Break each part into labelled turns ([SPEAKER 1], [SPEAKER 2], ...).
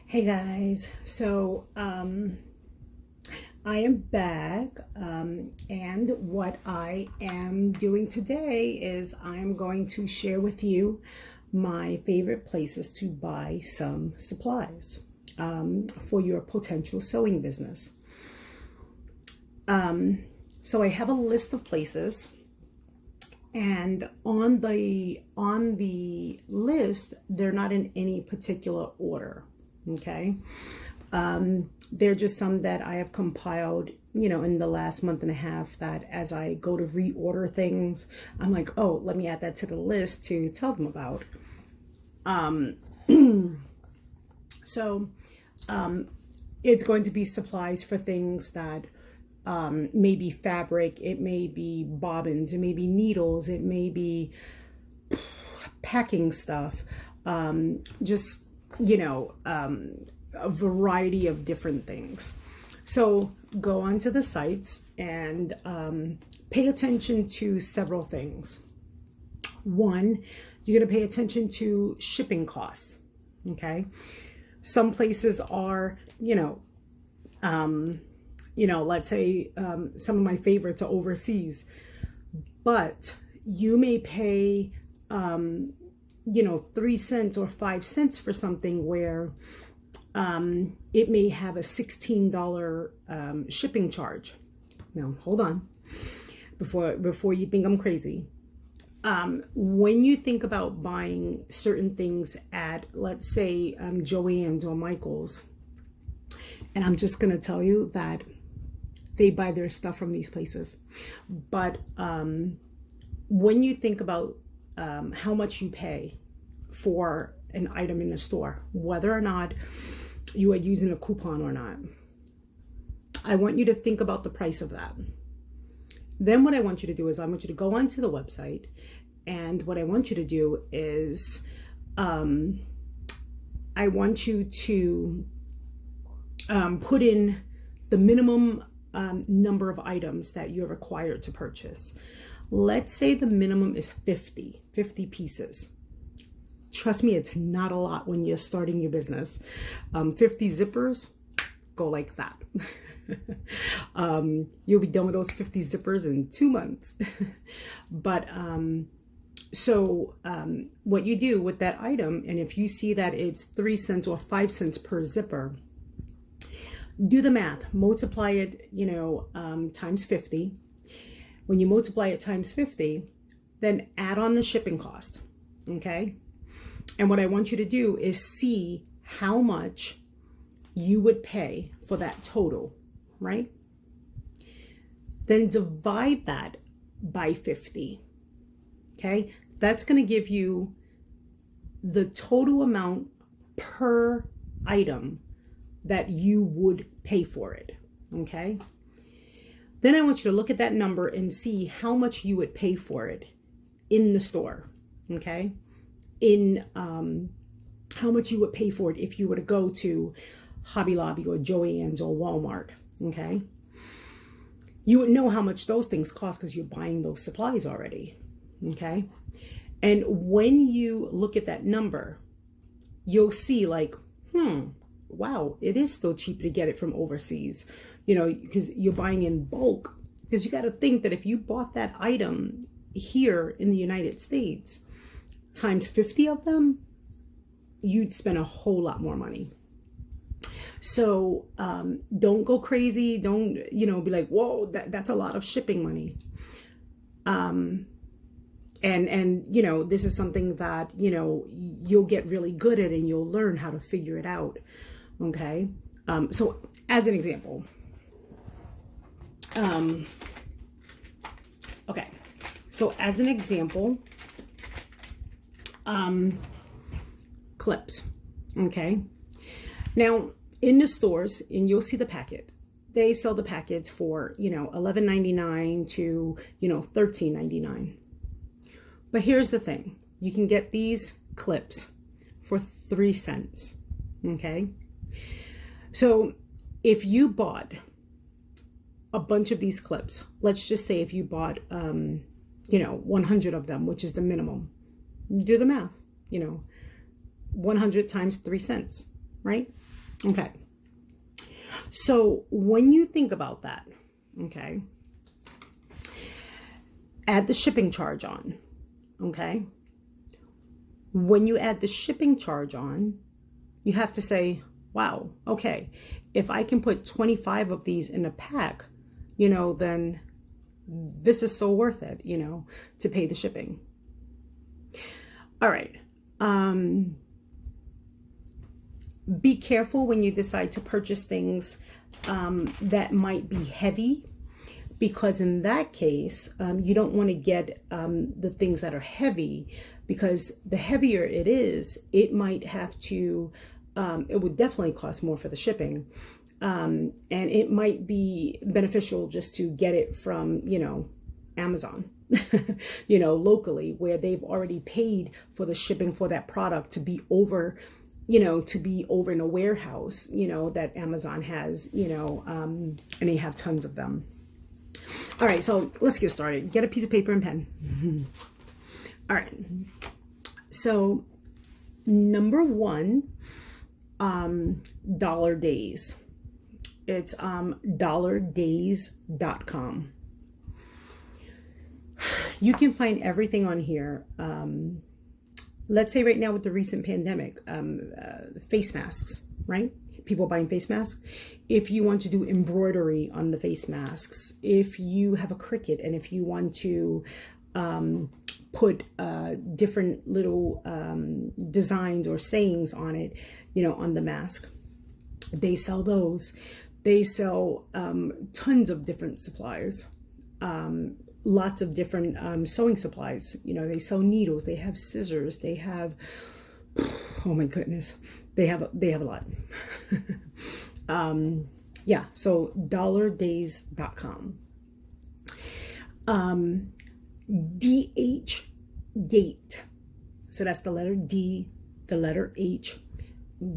[SPEAKER 1] Hey guys, I am back, and what I am doing today is I'm going to share with you my favorite places to buy some supplies for your potential sewing business. So I have a list of places, and on the list, they're not in any particular order. Okay. They're just some that I have compiled, in the last month and a half, that as I go to reorder things, I'm like, oh, let me add that to the list to tell them about. So it's going to be supplies for things that may be fabric, it may be bobbins, it may be needles, it may be packing stuff, just a variety of different things. So go onto the sites and pay attention to several things. One, you're going to pay attention to shipping costs. Okay. Some places are, let's say some of my favorites are overseas, but you may pay 3 cents or 5 cents for something where it may have a $16 shipping charge. Now, hold on, before you think I'm crazy. When you think about buying certain things at, let's say, Joann's or Michael's, and I'm just going to tell you that they buy their stuff from these places. But when you think about how much you pay for an item in the store, whether or not you are using a coupon or not, I want you to think about the price of that. Then what I want you to do is I want you to go onto the website, and what I want you to do is I want you to put in the minimum number of items that you're required to purchase. Let's say the minimum is 50 pieces. Trust me, it's not a lot when you're starting your business. 50 zippers, go like that. You'll be done with those 50 zippers in 2 months. But what you do with that item, and if you see that it's 3 cents or 5 cents per zipper, do the math, multiply it, times 50. When you multiply it times 50, then add on the shipping cost. Okay. And what I want you to do is see how much you would pay for that total, right? Then divide that by 50. Okay. That's going to give you the total amount per item that you would pay for it. Okay. Then I want you to look at that number and see how much you would pay for it in the store. Okay. In how much you would pay for it if you were to go to Hobby Lobby or Joann's or Walmart. Okay. You would know how much those things cost because you're buying those supplies already. Okay. And when you look at that number, you'll see like, wow, it is still cheaper to get it from overseas, because you're buying in bulk. Because you got to think that if you bought that item here in the United States, times 50 of them, you'd spend a whole lot more money. So don't go crazy. Don't, be like, whoa, that's a lot of shipping money. And this is something that, you'll get really good at and you'll learn how to figure it out. Okay. So as an example, clips. Okay. Now in the stores, and you'll see the packet, they sell the packets for, $11.99 to, $13.99. But here's the thing. You can get these clips for 3 cents. Okay. So if you bought a bunch of these clips, let's just say if you bought, 100 of them, which is the minimum, do the math, 100 times 3 cents, right? Okay. So when you think about that, okay, add the shipping charge on, okay? When you add the shipping charge on, you have to say, wow, okay, if I can put 25 of these in a pack, then this is so worth it, to pay the shipping. All right. Be careful when you decide to purchase things that might be heavy, because in that case, you don't want to get the things that are heavy, because the heavier it is, it might have to, it would definitely cost more for the shipping. And it might be beneficial just to get it from, Amazon, locally, where they've already paid for the shipping for that product to be over in a warehouse, that Amazon has, and they have tons of them. All right, so let's get started. Get a piece of paper and pen. All right. So number one, Dollar Days. It's dollardays.com. You can find everything on here. Let's say right now with the recent pandemic, face masks, right? People buying face masks. If you want to do embroidery on the face masks, if you have a Cricut and if you want to put different little designs or sayings on it, on the mask, they sell those. They sell tons of different supplies. Lots of different sewing supplies. They sell needles, they have scissors, they have, oh my goodness, they have a lot. Yeah, so dollardays.com. DH Gate. So that's the letter D, the letter H,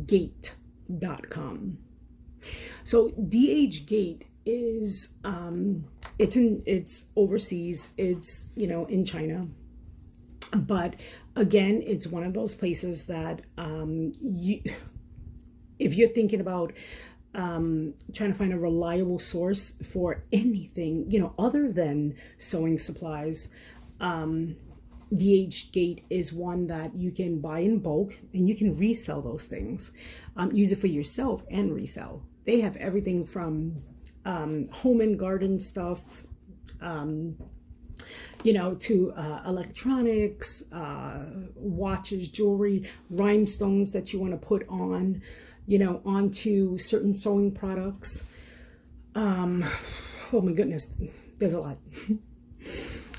[SPEAKER 1] gate.com. So DH Gate is it's overseas, it's in China, but again, it's one of those places that if you're thinking about trying to find a reliable source for anything other than sewing supplies, DH Gate is one that you can buy in bulk and you can resell those things, use it for yourself and resell. They have everything from home and garden stuff, to electronics, watches, jewelry, rhinestones that you want to put on, onto certain sewing products. Oh my goodness, there's a lot.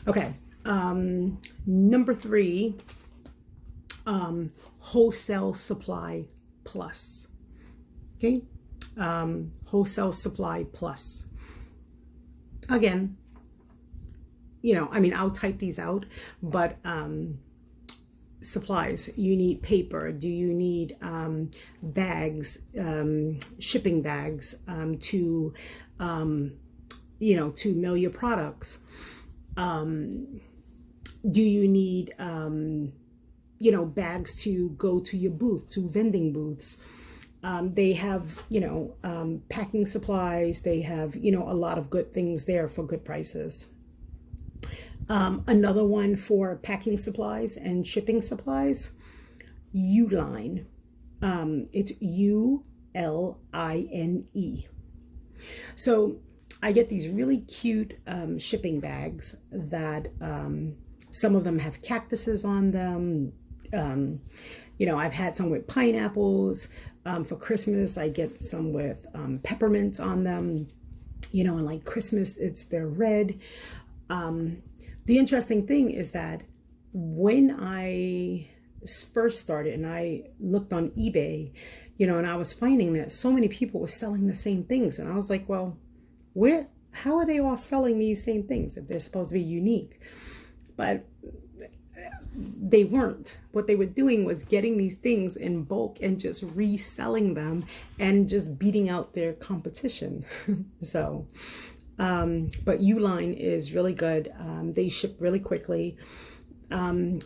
[SPEAKER 1] Okay. Number three, Wholesale Supply Plus. Okay. Wholesale Supply Plus. Again, I'll type these out, but supplies, you need paper. Do you need bags, shipping bags, to mail your products? Do you need bags to go to your booth, to vending booths? They have, packing supplies. They have, a lot of good things there for good prices. Another one for packing supplies and shipping supplies, Uline. It's ULINE. So I get these really cute shipping bags that some of them have cactuses on them. I've had some with pineapples. For Christmas, I get some with peppermints on them. And like Christmas, they're red. The interesting thing is that when I first started and I looked on eBay, and I was finding that so many people were selling the same things. And I was like, well, how are they all selling these same things if they're supposed to be unique? But they weren't. What they were doing was getting these things in bulk and just reselling them and just beating out their competition. So, but Uline is really good. They ship really quickly,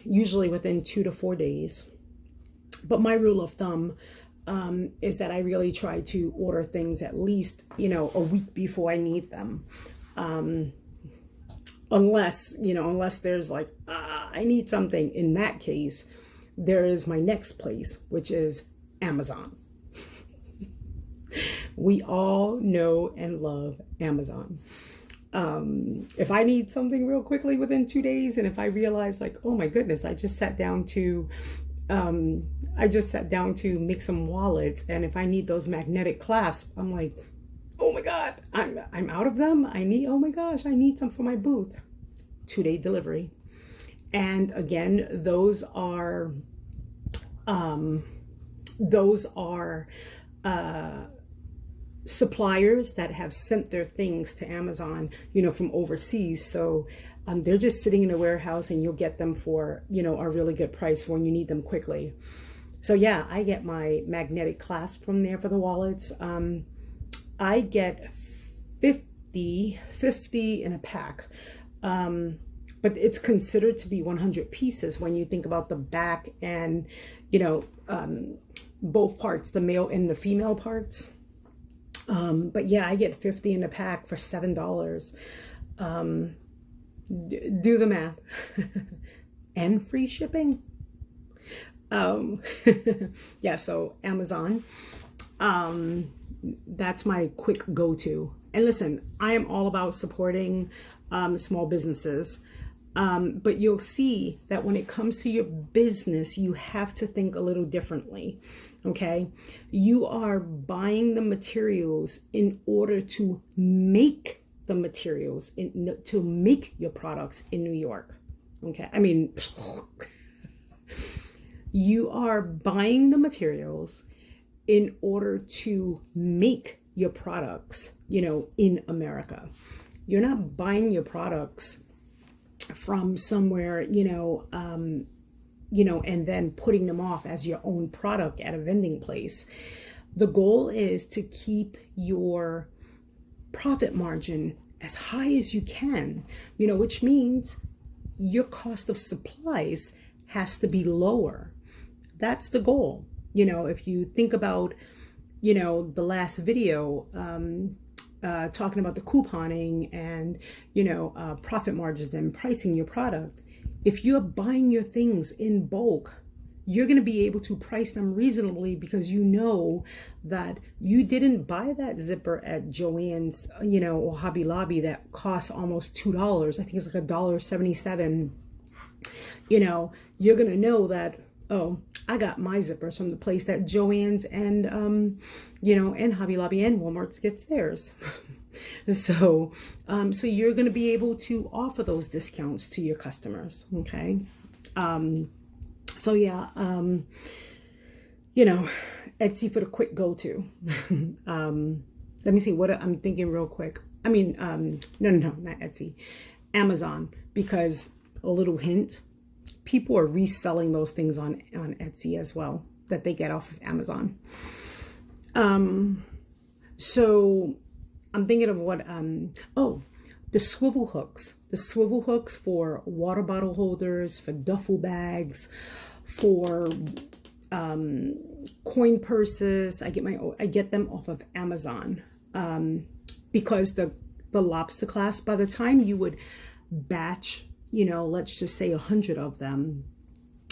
[SPEAKER 1] usually within 2 to 4 days. But my rule of thumb is that I really try to order things at least, a week before I need them. Unless there's like, I need something. In that case, there is my next place, which is Amazon. We all know and love Amazon. If I need something real quickly within 2 days, and if I realize like, oh my goodness, I just sat down to make some wallets, and if I need those magnetic clasps, I'm like, oh my God, I'm out of them. Oh my gosh, I need some for my booth. 2-day delivery. And again, those are suppliers that have sent their things to Amazon, from overseas. So they're just sitting in a warehouse, and you'll get them for, a really good price when you need them quickly. So yeah, I get my magnetic clasp from there for the wallets. I get 50 in a pack. But it's considered to be 100 pieces when you think about the back and, both parts, the male and the female parts. But yeah, I get 50 in a pack for $7. Do the math. And free shipping. Yeah, so Amazon. That's my quick go-to. And listen, I am all about supporting small businesses. But you'll see that when it comes to your business, you have to think a little differently. Okay. You are buying the materials in order to make the materials, to make your products in New York. Okay. I mean, you are buying the materials in order to make your products, in America. You're not buying your products from somewhere, and then putting them off as your own product at a vending place. The goal is to keep your profit margin as high as you can, which means your cost of supplies has to be lower. That's the goal. If you think about, the last video, talking about the couponing and, profit margins and pricing your product. If you're buying your things in bulk, you're going to be able to price them reasonably because you know that you didn't buy that zipper at Joann's, or Hobby Lobby that costs almost $2. I think it's like $1.77. You're going to know that, oh, I got my zippers from the place that Joann's and, and Hobby Lobby and Walmart gets theirs. So you're going to be able to offer those discounts to your customers. Okay. So yeah, Etsy for the quick go-to. Let me see what I'm thinking real quick. I mean, no, not Etsy, Amazon, because a little hint, people are reselling those things on Etsy as well that they get off of Amazon. So I'm thinking of what, the swivel hooks for water bottle holders, for duffel bags, for coin purses. I get them off of Amazon, because the lobster clasp, by the time you would batch, let's just say 100 of them,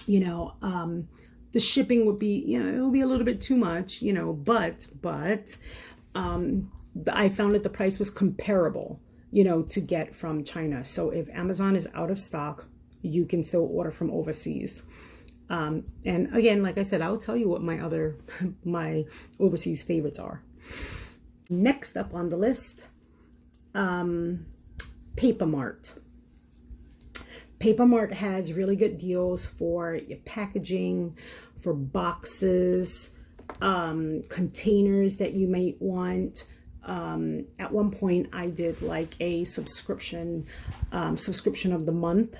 [SPEAKER 1] the shipping would be, it would be a little bit too much, but I found that the price was comparable, to get from China. So if Amazon is out of stock, you can still order from overseas. And again, like I said, I'll tell you what my overseas favorites are. Next up on the list, Papermart. Papermart has really good deals for your packaging, for boxes, containers that you might want. At one point I did like a subscription of the month.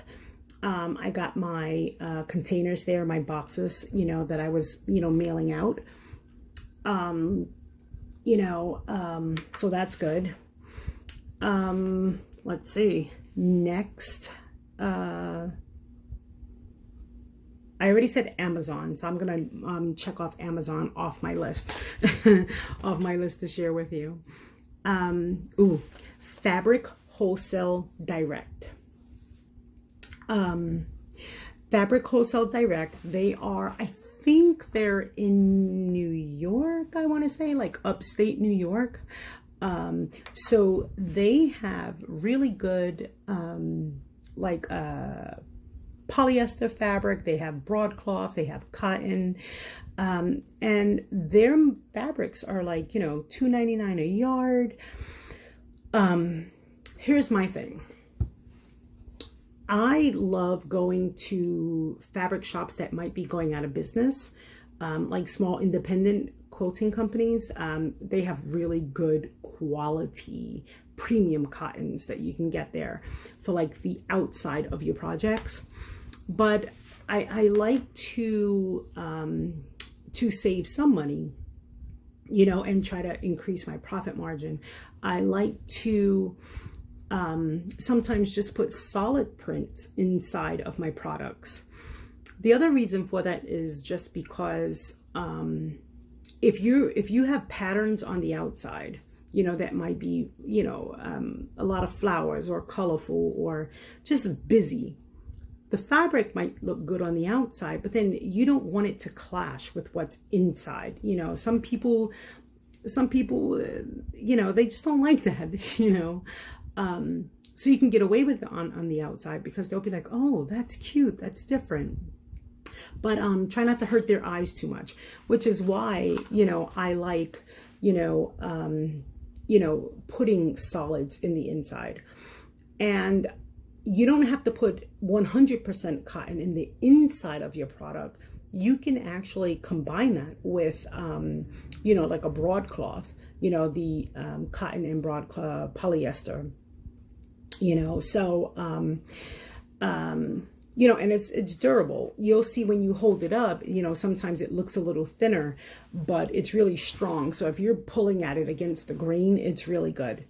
[SPEAKER 1] I got my containers there, my boxes, that I was, mailing out. So that's good. Let's see. Next, I already said Amazon, so I'm gonna check off Amazon off my list, off my list to share with you. Ooh, Fabric Wholesale Direct. Fabric Wholesale Direct. They are, I think they're in New York. I want to say like upstate New York. So they have really good polyester fabric. They have broadcloth, they have cotton, and their fabrics are like, you know, $2.99 a yard. Here's my thing. I love going to fabric shops that might be going out of business, like small independent quilting companies. They have really good quality premium cottons that you can get there for like the outside of your projects. But I like to save some money, you know, and try to increase my profit margin. I like to sometimes just put solid prints inside of my products. The other reason for that is just because if you have patterns on the outside, you know, that might be, you know, a lot of flowers or colorful or just busy, the fabric might look good on the outside, but then you don't want it to clash with what's inside. You know, some people, you know, they just don't like that, you know. So you can get away with it on the outside because they'll be like, oh, that's cute, that's different. But try not to hurt their eyes too much, which is why, you know, I like, you know, putting solids in the inside. And you don't have to put 100% cotton in the inside of your product. You can actually combine that with, you know, like a broadcloth, you know, the cotton and broadcloth polyester, you know, so, you know, and it's durable. You'll see when you hold it up, you know, sometimes it looks a little thinner, but it's really strong. So if you're pulling at it against the grain, it's really good.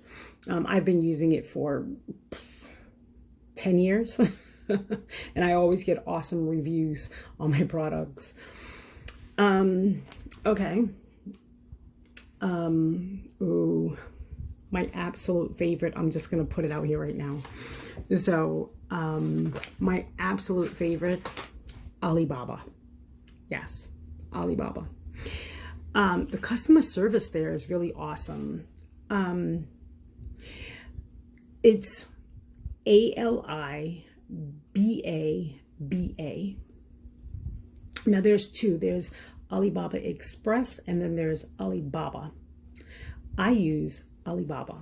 [SPEAKER 1] I've been using it for 10 years and I always get awesome reviews on my products. Okay. Ooh, my absolute favorite, I'm just going to put it out here right now. So, my absolute favorite, Alibaba. Yes, Alibaba. The customer service there is really awesome. It's ALIBABA. Now there's two. There's Alibaba Express and then there's Alibaba. I use Alibaba.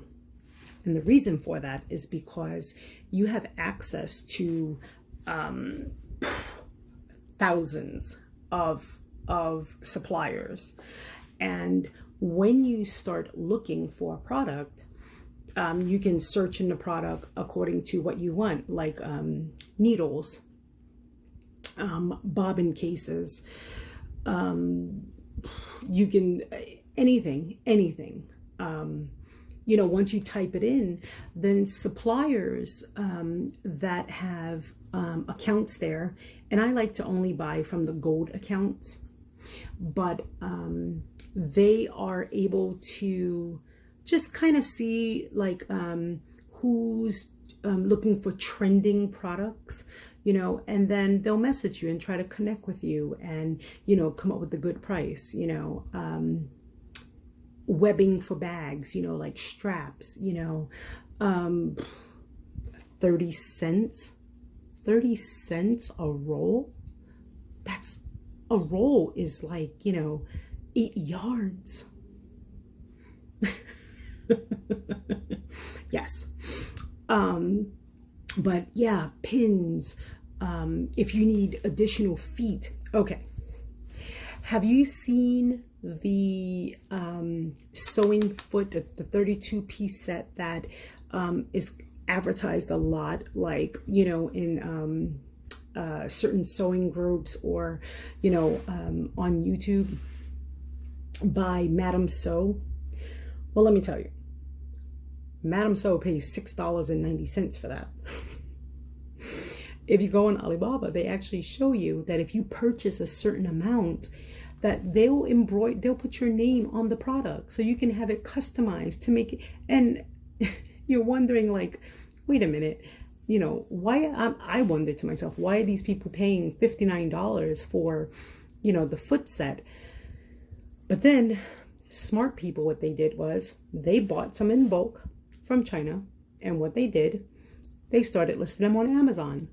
[SPEAKER 1] And the reason for that is because you have access to thousands of suppliers. And when you start looking for a product, you can search in the product according to what you want, like needles, bobbin cases, you can, anything. You know, once you type it in, then suppliers that have accounts there, and I like to only buy from the gold accounts, but they are able to just kind of see like who's looking for trending products, you know, and then they'll message you and try to connect with you and, you know, come up with a good price, you know. Webbing for bags, you know, like straps, you know, 30 cents a roll. That's, a roll is like, you know, 8 yards. Yes. But yeah, pins, if you need additional feet. Okay. Have you seen the sewing foot, the 32-piece set that is advertised a lot, like, you know, in certain sewing groups or, you know, on YouTube by Madame Sew? Well, let me tell you, Madame Sew pays $6.90 for that. if you go on Alibaba, they actually show you that if you purchase a certain amount, that they'll put your name on the product so you can have it customized to make it. And you're wondering, like, wait a minute, why? I wondered to myself, why are these people paying $59 for, the foot set? But then smart people, what they did was they bought some in bulk from China. And what they did, they started listing them on Amazon.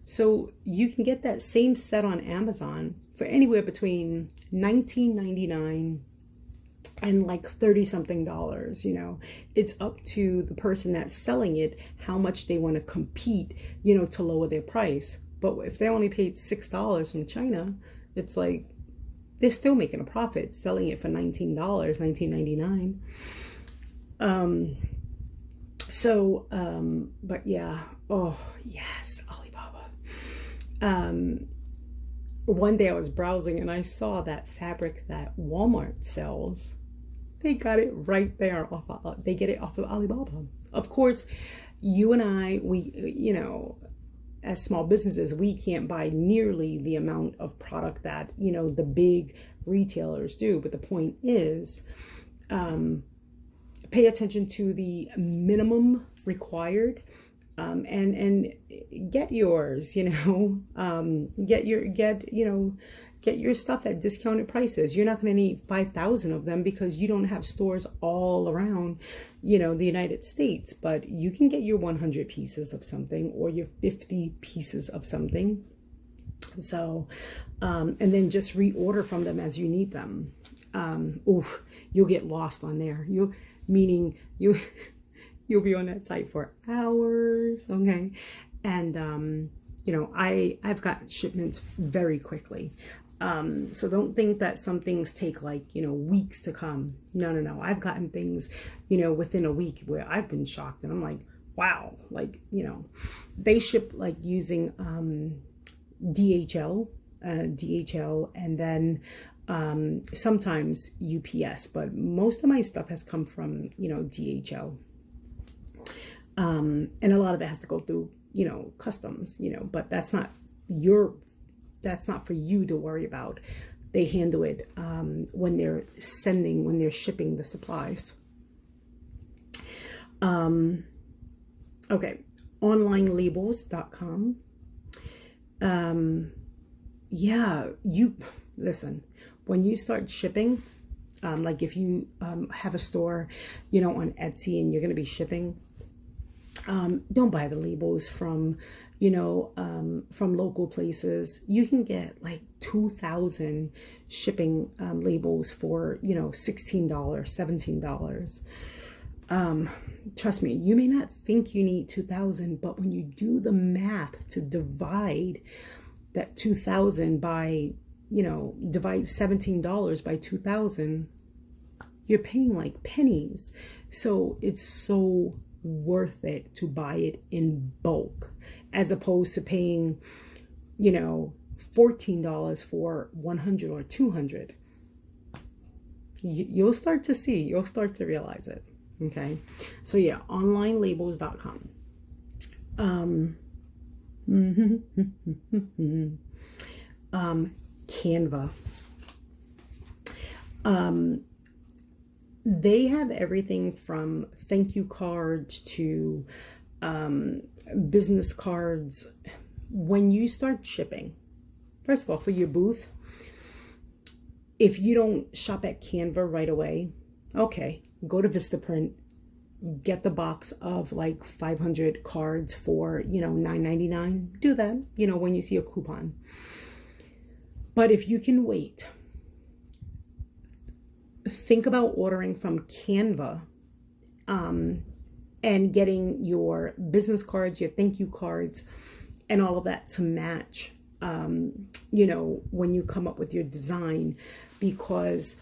[SPEAKER 1] So you can get that same set on Amazon for anywhere between $19.99 and like 30 something dollars. It's up to the person that's selling it how much they want to compete, to lower their price. But if they only paid $6 from China, it's like they're still making a profit selling it for $19.99. But yeah, oh yes, Alibaba. One day I was browsing and I saw that fabric that Walmart sells. They got it right there they get it off of Alibaba. Of course, you and I, we, as small businesses, we can't buy nearly the amount of product that, the big retailers do. But the point is, pay attention to the minimum required, and get yours, get your stuff at discounted prices. You're not going to need 5,000 of them because you don't have stores all around, the United States, but you can get your 100 pieces of something or your 50 pieces of something. So, and then just reorder from them as you need them. You'll get lost on there. You'll be on that site for hours. Okay. And, I've got shipments very quickly. So don't think that some things take like, weeks to come. No. I've gotten things, within a week where I've been shocked and I'm like, wow, like, they ship like using, DHL, and then, sometimes UPS, but most of my stuff has come from, DHL. And a lot of it has to go through, customs, but that's not for you to worry about. They handle it, when they're shipping the supplies. Okay. Onlinelabels.com. Listen, when you start shipping, like if you have a store, on Etsy and you're going to be shipping, don't buy the labels from local places. You can get like 2,000 shipping labels for, $16, $17. Trust me, you may not think you need 2,000, but when you do the math to divide that 2,000 by, divide $17 by 2,000, you're paying like pennies. So it's so worth it to buy it in bulk as opposed to paying, $14 for 100 or 200. You'll start to realize it. Okay. So yeah, onlinelabels.com. Canva. They have everything from thank you cards to business cards. When you start shipping, first of all, for your booth, if you don't shop at Canva right away, okay, go to Vistaprint, get the box of like 500 cards for, $9.99. Do that, when you see a coupon. But if you can wait, think about ordering from Canva, and getting your business cards, your thank you cards, and all of that to match, when you come up with your design, because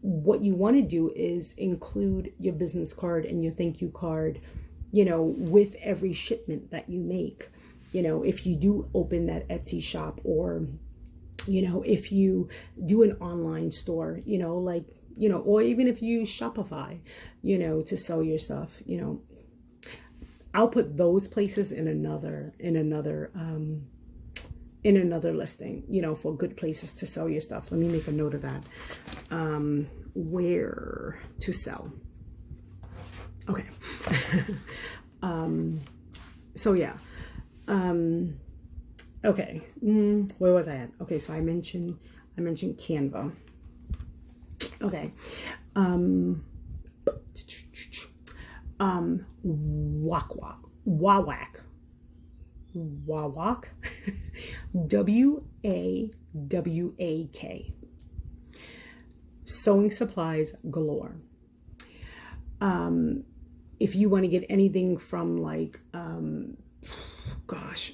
[SPEAKER 1] what you want to do is include your business card and your thank you card, with every shipment that you make. If you do open that Etsy shop, or, if you do an online store, or even if you use Shopify, to sell your stuff, I'll put those places in another in another listing, you know, for good places to sell your stuff. Let me make a note of that. Where to sell. Okay. So yeah. Okay. Where was I at? Okay, so I mentioned Canva. Okay. Wawak. Wawak. WAWAK. Sewing supplies galore. If you want to get anything from like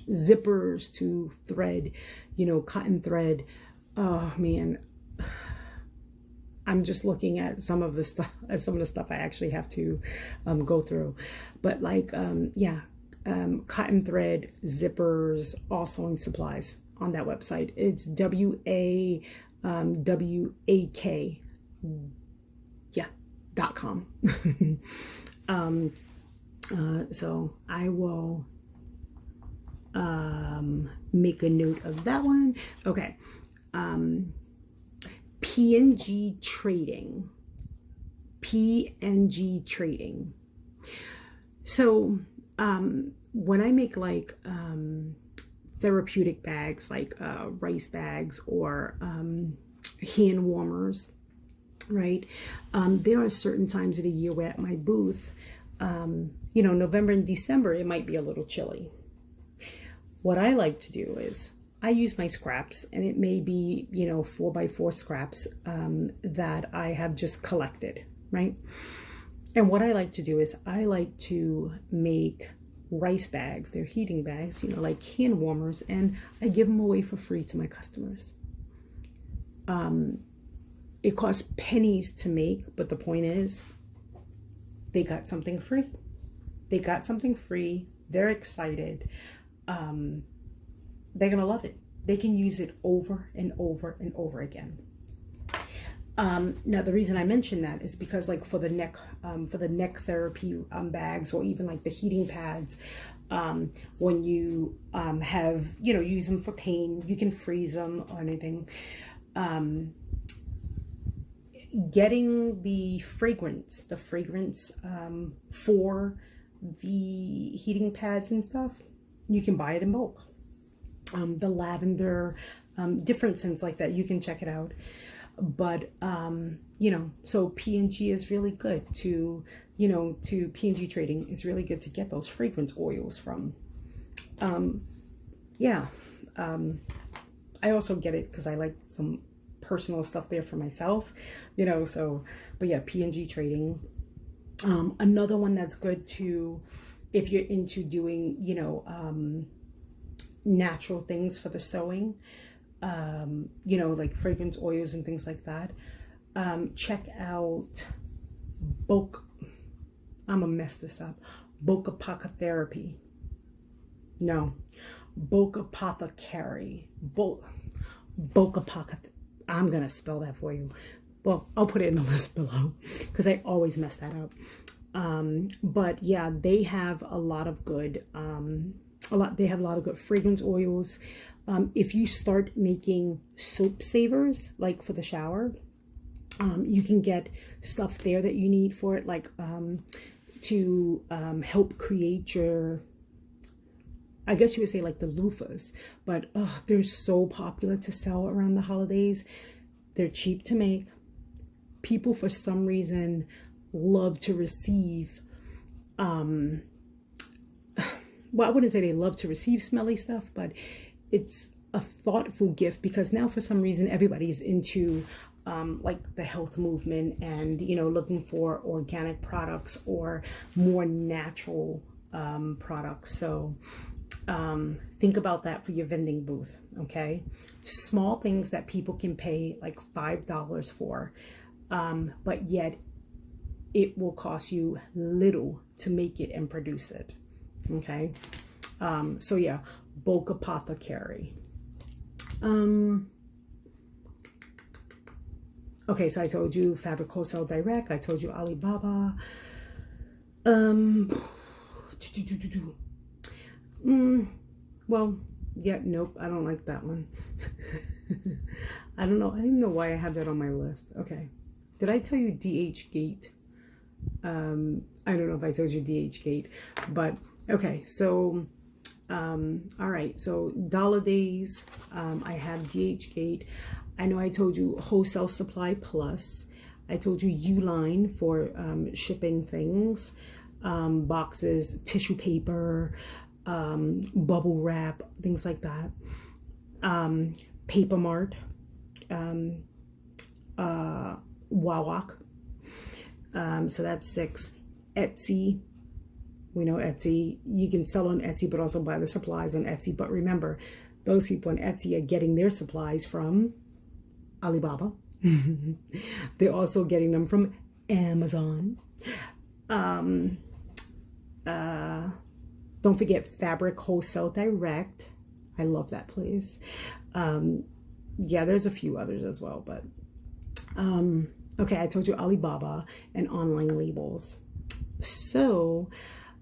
[SPEAKER 1] zippers to thread, you know, cotton thread, oh man, I'm just looking at some of the stuff I actually have to go through. But like cotton thread, zippers, all sewing supplies on that website. It's WAWAK .com. So I will make a note of that one. Okay. PNG Trading. PNG Trading. So when I make like therapeutic bags, like rice bags or hand warmers, right? There are certain times of the year where at my booth, you know, November and December, it might be a little chilly. What I like to do is I use my scraps, and it may be, you know, 4x4 scraps that I have just collected, right? And what I like to do is I like to make rice bags. They're heating bags, you know, like hand warmers, and I give them away for free to my customers. It costs pennies to make, but the point is they got something free. They got something free. They're excited. They're going to love it. They can use it over and over and over again. Now, the reason I mention that is because like for the neck therapy bags, or even like the heating pads, when you have, you know, use them for pain, you can freeze them or anything. Getting the fragrance for the heating pads and stuff, you can buy it in bulk. The lavender, different scents like that, you can check it out. But you know, so P&G is really good to, you know, to P&G Trading. It's really good to get those fragrance oils from. I also get it because I like some personal stuff there for myself, you know. So, but yeah, P&G Trading. Another one that's good to, if you're into doing, you know, natural things for the sewing, you know, like fragrance oils and things like that. Check out I'm gonna mess this up. Bokapaka No, Bokapothecary. Bokapaka. I'm gonna spell that for you. Well, I'll put it in the list below because I always mess that up. But yeah, they have a lot of good, they have a lot of good fragrance oils. If you start making soap savers, like for the shower, you can get stuff there that you need for it, like to help create your, I guess you would say like the loofahs, but they're so popular to sell around the holidays. They're cheap to make. People for some reason love to receive, well, I wouldn't say they love to receive smelly stuff, but it's a thoughtful gift because now for some reason everybody's into like the health movement and, you know, looking for organic products or more natural products. So think about that for your vending booth, okay? Small things that people can pay like $5 for, but yet it will cost you little to make it and produce it, okay? So yeah, Bokapothecary. Okay, so I told you Fabric Wholesale Direct. I told you Alibaba. Well, yeah, nope, I don't like that one. I don't know. I don't even know why I have that on my list. Okay. Did I tell you DH Gate? I don't know if I told you DH Gate, but okay. So, all right. So Dollar Days, I have DH Gate. I know I told you Wholesale Supply Plus. I told you Uline for shipping things, boxes, tissue paper, bubble wrap, things like that. Paper Mart, Wawak. So that's 6. Etsy. We know Etsy. You can sell on Etsy, but also buy the supplies on Etsy. But remember, those people on Etsy are getting their supplies from Alibaba. They're also getting them from Amazon. Don't forget Fabric Wholesale Direct. I love that place. Yeah, there's a few others as well, but okay, I told you Alibaba and Online Labels. So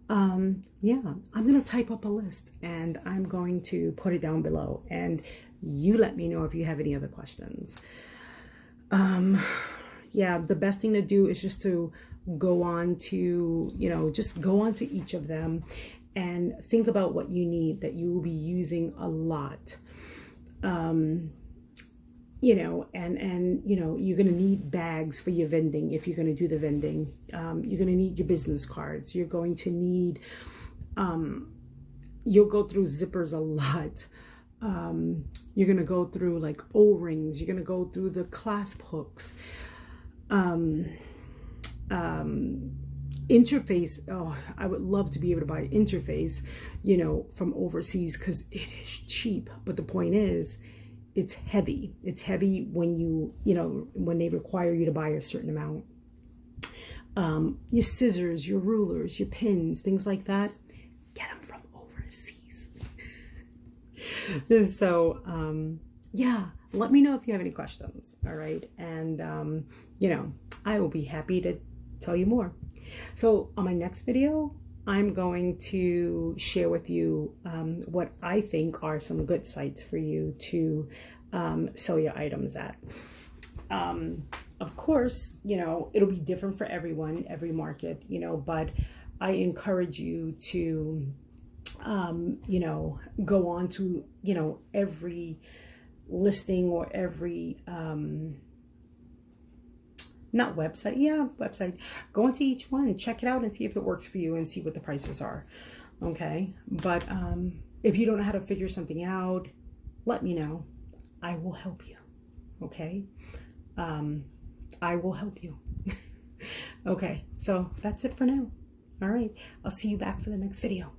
[SPEAKER 1] yeah, I'm gonna type up a list and I'm going to put it down below, and you let me know if you have any other questions. Yeah, the best thing to do is just to go on to, just go on to each of them and think about what you need that you will be using a lot. And you're going to need bags for your vending if you're going to do the vending. You're going to need your business cards. You're going to need, you'll go through zippers a lot. You're going to go through like O-rings. You're going to go through the clasp hooks. Interface. Oh, I would love to be able to buy interface, from overseas because it is cheap. But the point is, it's heavy. It's heavy when when they require you to buy a certain amount. Your scissors, your rulers, your pins, things like that, get them from overseas. So, yeah, let me know if you have any questions. All right. And, I will be happy to tell you more. So on my next video, I'm going to share with you what I think are some good sites for you to sell your items at. Of course, it'll be different for everyone, every market, but I encourage you to, go on to, every listing or every, not website. Yeah, website. Go into each one, check it out and see if it works for you and see what the prices are. Okay. But if you don't know how to figure something out, let me know. I will help you. Okay. I will help you. Okay. So that's it for now. All right. I'll see you back for the next video.